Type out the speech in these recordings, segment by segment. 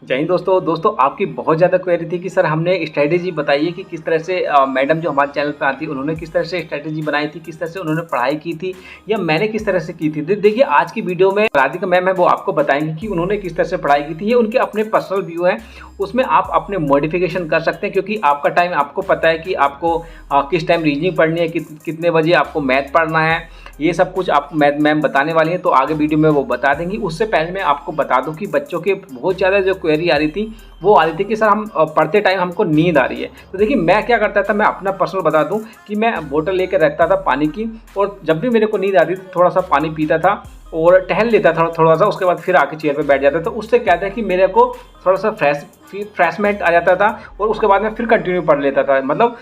जय हिंद दोस्तों आपकी बहुत ज़्यादा क्वेरी थी कि सर हमने स्ट्रैटेजी बताइए कि किस तरह से मैडम जो हमारे चैनल पे आती उन्होंने किस तरह से स्ट्रैटेजी बनाई थी, किस तरह से उन्होंने पढ़ाई की थी या मैंने किस तरह से की थी। देखिए आज की वीडियो में राधिका मैम है वो आपको बताएंगी कि उन्होंने किस तरह से पढ़ाई की थी। ये उनके अपने पर्सनल व्यू है, उसमें आप अपने मॉडिफिकेशन कर सकते हैं क्योंकि आपका टाइम आपको पता है कि आपको किस टाइम रीजनिंग पढ़नी है, कितने बजे आपको मैथ पढ़ना है, ये सब कुछ आप मैम बताने वाली हैं। तो आगे वीडियो में वो बता देंगी। उससे पहले मैं आपको बता दूं कि बच्चों के बहुत ज़्यादा जो क्वेरी आ रही थी वो आ रही थी कि सर हम पढ़ते टाइम हमको नींद आ रही है। तो देखिए मैं क्या करता था, मैं अपना पर्सनल बता दूं कि मैं बोतल लेकर रखता था पानी की, और जब भी मेरे को नींद आती थी थोड़ा सा पानी पीता था और टहल लेता था थोड़ा सा, उसके बाद फिर आके चेयर पे बैठ जाता था। उससे क्या था कि मेरे को थोड़ा सा फ्रेशमेंट आ जाता था और उसके बाद में फिर कंटिन्यू पढ़ लेता था। मतलब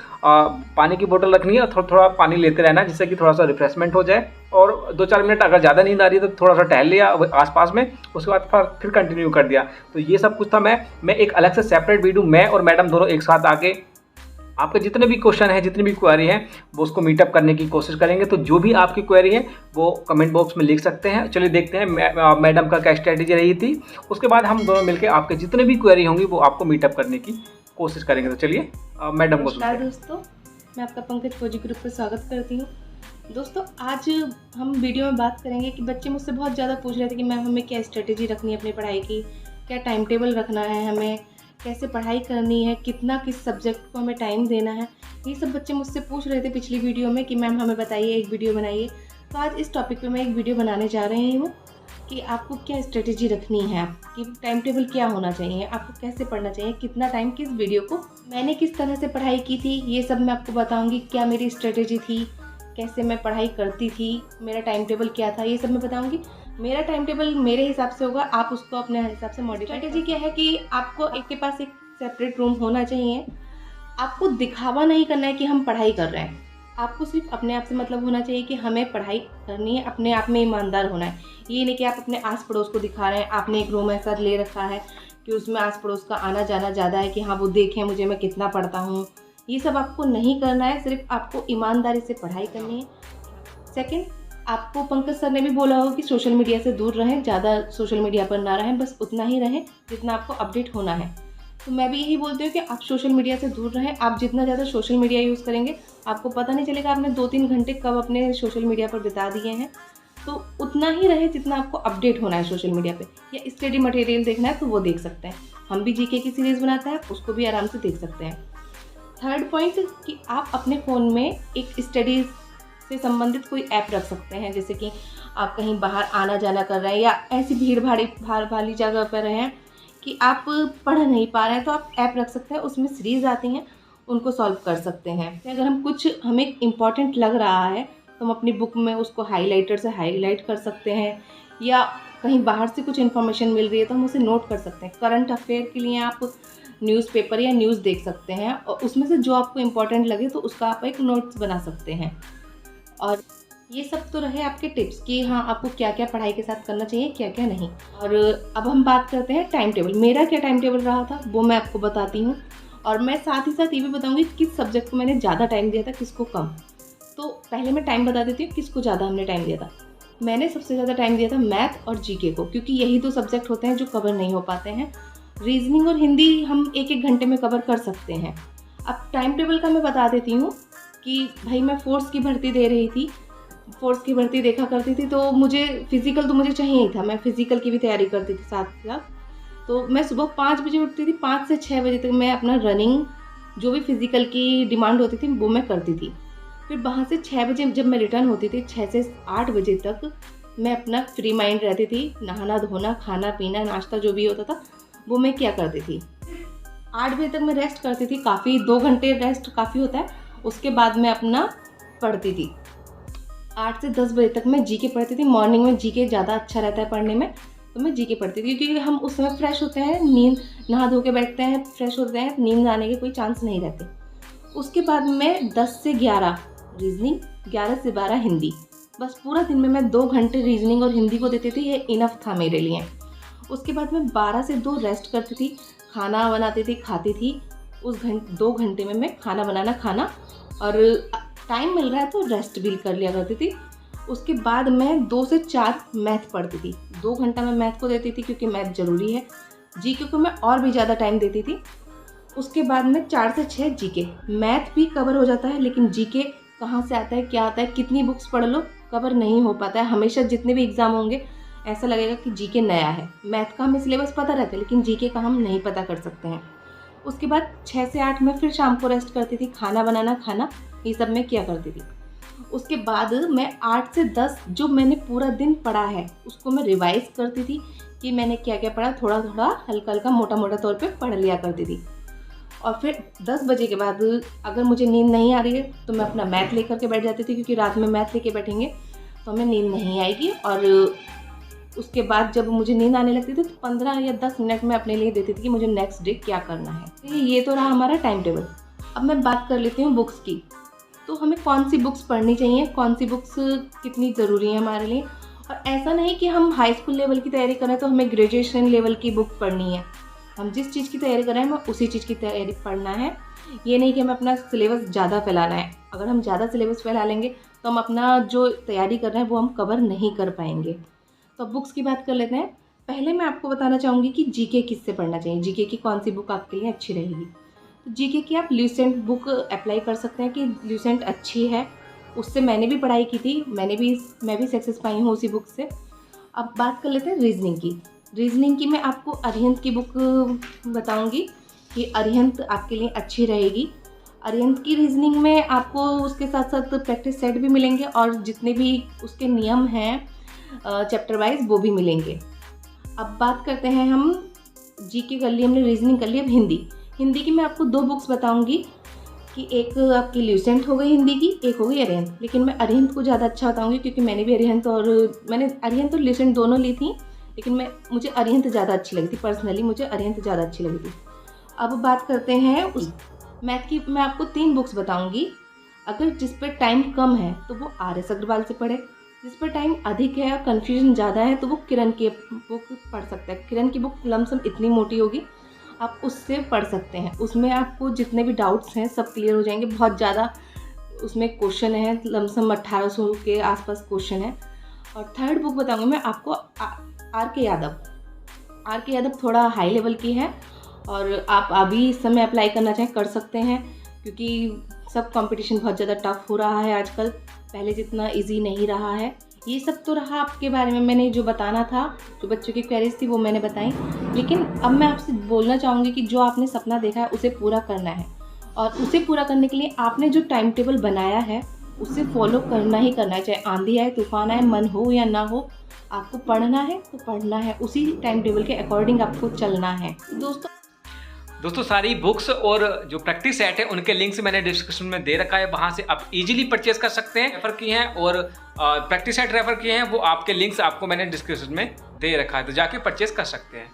पानी की बोतल रखनी है और थोड़ा थोड़ा पानी लेते रहना जिससे कि थोड़ा सा रिफ्रेशमेंट हो जाए, और 2-4 मिनट अगर ज़्यादा नींद आ रही है तो थोड़ा सा टहल लिया आसपास में, उसके बाद फिर कंटिन्यू कर दिया। तो ये सब कुछ था। मैं एक अलग से सेपरेट वीडियो मैं और मैडम दोनों एक साथ आके आपके जितने भी क्वेश्चन हैं, जितनी भी क्वेरी हैं, वो उसको मीटअप करने की कोशिश करेंगे। तो जो भी आपकी क्वेरी है वो कमेंट बॉक्स में लिख सकते हैं। चलिए देखते हैं मैडम का क्या स्ट्रैटेजी रही थी। उसके बाद हम दोनों मिलकर आपके जितने भी क्वेरी होंगी वो आपको मीटअप करने की कोशिश करेंगे। तो चलिए मैडम को सुनते हैं। दोस्तों, मैं आपका पंकज फौजी ग्रुप पर स्वागत करती हूँ। दोस्तों, आज हम वीडियो में बात करेंगे कि बच्चे मुझसे बहुत ज़्यादा पूछ रहे थे कि मैम हमें क्या स्ट्रेटेजी रखनी है अपनी पढ़ाई की, क्या टाइम टेबल रखना है, हमें कैसे पढ़ाई करनी है, कितना किस सब्जेक्ट को हमें टाइम देना है। ये सब बच्चे मुझसे पूछ रहे थे पिछली वीडियो में कि मैम हमें बताइए, एक वीडियो बनाइए। तो आज इस टॉपिक पे मैं एक वीडियो बनाने जा रही हूँ कि आपको क्या स्ट्रेटेजी रखनी है, आपकी टाइम टेबल क्या होना चाहिए, आपको कैसे पढ़ना चाहिए, कितना टाइम किस वीडियो को, मैंने किस तरह से पढ़ाई की थी, ये सब मैं आपको बताऊंगी। क्या मेरी स्ट्रेटेजी थी, कैसे मैं पढ़ाई करती थी, मेरा टाइम टेबल क्या था, ये सब मैं बताऊंगी। मेरा टाइम टेबल मेरे हिसाब से होगा, आप उसको अपने हिसाब से मॉडिफाई। स्ट्रेटेजी क्या है कि आपको एक के पास एक सेपरेट रूम होना चाहिए। आपको दिखावा नहीं करना है कि हम पढ़ाई कर रहे हैं, आपको सिर्फ अपने आप से मतलब होना चाहिए कि हमें पढ़ाई करनी है, अपने आप में ईमानदार होना है। ये नहीं कि आप अपने आस पड़ोस को दिखा रहे हैं, आपने एक रूम ऐसा ले रखा है कि उसमें आस पड़ोस का आना जाना ज़्यादा है कि हाँ वो देखें मुझे, मैं कितना पढ़ता हूँ। ये सब आपको नहीं करना है, सिर्फ आपको ईमानदारी से पढ़ाई करनी है। सेकंड, आपको पंकज सर ने भी बोला होगा कि सोशल मीडिया से दूर रहें, ज़्यादा सोशल मीडिया पर ना रहें, बस उतना ही रहें जितना आपको अपडेट होना है। तो मैं भी यही बोलती हूँ कि आप सोशल मीडिया से दूर रहें। आप जितना ज़्यादा सोशल मीडिया यूज़ करेंगे आपको पता नहीं चलेगा आपने 2-3 घंटे कब अपने सोशल मीडिया पर बिता दिए हैं। तो उतना ही रहे जितना आपको अपडेट होना है सोशल मीडिया पे, या स्टडी मटेरियल देखना है तो वो देख सकते हैं। हम भी जीके की सीरीज़ बनाते हैं, आप उसको भी आराम से देख सकते हैं। थर्ड पॉइंट कि आप अपने फ़ोन में एक स्टडीज़ से संबंधित कोई ऐप रख सकते हैं, जैसे कि आप कहीं बाहर आना जाना कर रहे हैं या ऐसी भीड़ भाड़ वाली जगह पर हैं कि आप पढ़ नहीं पा रहे हैं, तो आप ऐप रख सकते हैं, उसमें सीरीज़ आती हैं, उनको सॉल्व कर सकते हैं। अगर हमें इम्पॉर्टेंट लग रहा है तो हम अपनी बुक में उसको हाइलाइटर से हाईलाइट कर सकते हैं, या कहीं बाहर से कुछ इन्फॉर्मेशन मिल रही है तो हम उसे नोट कर सकते हैं। करंट अफेयर के लिए आप न्यूज़पेपर या न्यूज़ देख सकते हैं और उसमें से जो आपको इम्पॉर्टेंट लगे तो उसका आप एक नोट्स बना सकते हैं। और ये सब तो रहे आपके टिप्स कि हाँ आपको क्या क्या पढ़ाई के साथ करना चाहिए, क्या क्या नहीं। और अब हम बात करते हैं टाइम टेबल। मेरा क्या टाइम टेबल रहा था वो मैं आपको बताती हूँ, और मैं साथ ही साथ ये भी बताऊँगी किस सब्जेक्ट को मैंने ज़्यादा टाइम दिया था, किसको कम। तो पहले मैं टाइम बता देती हूँ किसको ज़्यादा हमने टाइम दिया था। मैंने सबसे ज़्यादा टाइम दिया था मैथ और जीके को, क्योंकि यही 2 सब्जेक्ट होते हैं जो कवर नहीं हो पाते हैं। रीजनिंग और हिंदी हम 1-1 घंटे में कवर कर सकते हैं। अब टाइम टेबल का मैं बता देती हूँ कि भाई मैं फोर्स की भर्ती दे रही थी, फोर्स की भर्ती देखा करती थी, तो मुझे फिज़िकल तो मुझे चाहिए ही था, मैं फ़िज़िकल की भी तैयारी करती थी साथ साथ। तो मैं सुबह 5 बजे उठती थी, 5 से 6 बजे तक मैं अपना रनिंग, जो भी फ़िज़िकल की डिमांड होती थी वो मैं करती थी। फिर वहाँ से 6 बजे जब मैं रिटर्न होती थी, 6 से 8 बजे तक मैं अपना फ्री माइंड रहती थी। नहाना धोना, खाना पीना, नाश्ता जो भी होता था वो मैं क्या करती थी। 8 बजे तक मैं रेस्ट करती थी, काफ़ी 2 घंटे रेस्ट काफ़ी होता है। उसके बाद मैं अपना पढ़ती थी। 8 से 10 बजे तक मैं जीके पढ़ती थी। मॉर्निंग में जीके ज़्यादा अच्छा रहता है पढ़ने में, तो मैं जीके पढ़ती थी क्योंकि हम उस समय फ्रेश होते हैं, नींद, नहा धो के बैठते हैं, फ्रेश होते हैं, नींद आने के कोई चांस नहीं रहते। उसके बाद मैं 10 से 11 रीजनिंग, 11 से 12 हिंदी। बस पूरा दिन में मैं 2 घंटे रीजनिंग और हिंदी को देती थी, ये इनफ था मेरे लिए। उसके बाद मैं 12 से 2 रेस्ट करती थी, खाना बनाती थी, खाती थी। उस 2 घंटे में मैं खाना बनाना, खाना, और टाइम मिल रहा है तो रेस्ट भी कर लिया करती थी। उसके बाद मैं 2 से 4 मैथ पढ़ती थी। 2 घंटा मैं मैथ को देती थी क्योंकि मैथ ज़रूरी है। जीके को मैं और भी ज़्यादा टाइम देती थी। उसके बाद में 4 से 6 जीके, मैथ भी कवर हो जाता है, लेकिन जीके कहाँ से आता है, क्या आता है, कितनी बुक्स पढ़ लो कवर नहीं हो पाता है। हमेशा जितने भी एग्ज़ाम होंगे ऐसा लगेगा कि जीके नया है। मैथ का हमें सिलेबस पता रहता है, लेकिन जीके का हम नहीं पता कर सकते हैं। उसके बाद 6 से 8 में फिर शाम को रेस्ट करती थी, खाना बनाना, खाना, ये सब मैं किया करती थी। उसके बाद मैं 8 से 10 जो मैंने पूरा दिन पढ़ा है उसको मैं रिवाइज़ करती थी कि मैंने क्या क्या पढ़ा, थोड़ा थोड़ा हल्का हल्का मोटा मोटा तौर पे पढ़ लिया करती थी। और फिर 10 बजे के बाद अगर मुझे नींद नहीं आ रही है तो मैं अपना मैथ लेकर के बैठ जाती थी, क्योंकि रात में मैथ लेके बैठेंगे तो हमें नींद नहीं आएगी। और उसके बाद जब मुझे नींद आने लगती थी तो 15 या 10 मिनट में अपने लिए देती थी कि मुझे नेक्स्ट डे क्या करना है। ये तो रहा हमारा टाइम टेबल। अब मैं बात कर लेती हूँ बुक्स की। तो हमें कौन सी बुक्स पढ़नी चाहिए, कौन सी बुक्स कितनी ज़रूरी है हमारे लिए। और ऐसा नहीं कि हम हाई स्कूल लेवल की तैयारी कर रहे हैं तो हमें ग्रेजुएशन लेवल की बुक पढ़नी है। हम जिस चीज़ की तैयारी कर रहे हैं हमें उसी चीज़ की तैयारी पढ़ना है। ये नहीं कि हमें अपना सिलेबस ज़्यादा फैलाना है। अगर हम ज़्यादा सिलेबस फैला लेंगे तो हम अपना जो तैयारी कर रहे हैं वो हम कवर नहीं कर पाएंगे। तो अब बुक्स की बात कर लेते हैं। पहले मैं आपको बताना चाहूँगी कि जीके किससे पढ़ना चाहिए, जीके की कौन सी बुक आपके लिए अच्छी रहेगी। तो जीके की आप ल्यूसेंट बुक अप्लाई कर सकते हैं कि ल्यूसेंट अच्छी है, उससे मैंने भी पढ़ाई की थी, मैं भी सक्सेस पाई हूँ उसी बुक से। अब बात कर लेते हैं रीजनिंग की। रीजनिंग की मैं आपको अरिहंत की बुक बताऊंगी कि अरिहंत आपके लिए अच्छी रहेगी। अरिहंत की रीजनिंग में आपको उसके साथ साथ प्रैक्टिस सेट भी मिलेंगे और जितने भी उसके नियम हैं चैप्टर वाइज वो भी मिलेंगे। अब बात करते हैं, हम जीके कर ली, हमने रीजनिंग कर ली। अब हिंदी की मैं आपको 2 बुक्स बताऊंगी कि एक आपकी ल्यूसेंट हो गई हिंदी की, एक हो गई अरिहंत। लेकिन मैं अरिहंत को ज़्यादा अच्छा बताऊंगी क्योंकि मैंने अरिहंत और ल्यूसेंट दोनों ली थी, लेकिन मुझे अरिहंत ज़्यादा अच्छी लगी थी। पर्सनली मुझे अरिहंत ज़्यादा अच्छी लगी थी। अब बात करते हैं उस मैथ की। मैं आपको 3 बुक्स बताऊंगी। अगर जिस पर टाइम कम है तो वो RS अग्रवाल से पढ़े, जिस पर टाइम अधिक है और कन्फ्यूजन ज़्यादा है तो वो किरण की बुक पढ़ सकते हैं। किरण की बुक लमसम इतनी मोटी होगी, आप उससे पढ़ सकते हैं। उसमें आपको जितने भी डाउट्स हैं सब क्लियर हो जाएंगे। बहुत ज़्यादा उसमें क्वेश्चन है, लमसम 1800 के आसपास क्वेश्चन है। और थर्ड बुक बताऊंगी मैं आपको RK यादव थोड़ा हाई लेवल की है और आप अभी इस समय अप्लाई करना चाहें कर सकते हैं, क्योंकि सब कंपटीशन बहुत ज़्यादा टफ हो रहा है आजकल, पहले जितना इजी नहीं रहा है। ये सब तो रहा आपके बारे में, मैंने जो बताना था, जो बच्चों की क्वेरीज थी वो मैंने बताई। लेकिन अब मैं आपसे बोलना चाहूँगी कि जो आपने सपना देखा है उसे पूरा करना है, और उसे पूरा करने के लिए आपने जो टाइम टेबल बनाया है उसे फॉलो करना ही करना है। चाहे आंधी आए, तूफान आए, मन हो या ना हो, आपको पढ़ना है तो पढ़ना है, उसी टाइम टेबल के अकॉर्डिंग आपको चलना है। दोस्तों सारी बुक्स और जो प्रैक्टिस सेट है उनके लिंक्स मैंने डिस्क्रिप्शन में दे रखा है, वहां से आप इजीली परचेज कर सकते हैं। रेफर किए हैं और प्रैक्टिस सेट रेफर किए हैं, वो आपके लिंक्स आपको मैंने डिस्क्रिप्शन में दे रखा है, तो जाके परचेज कर सकते हैं।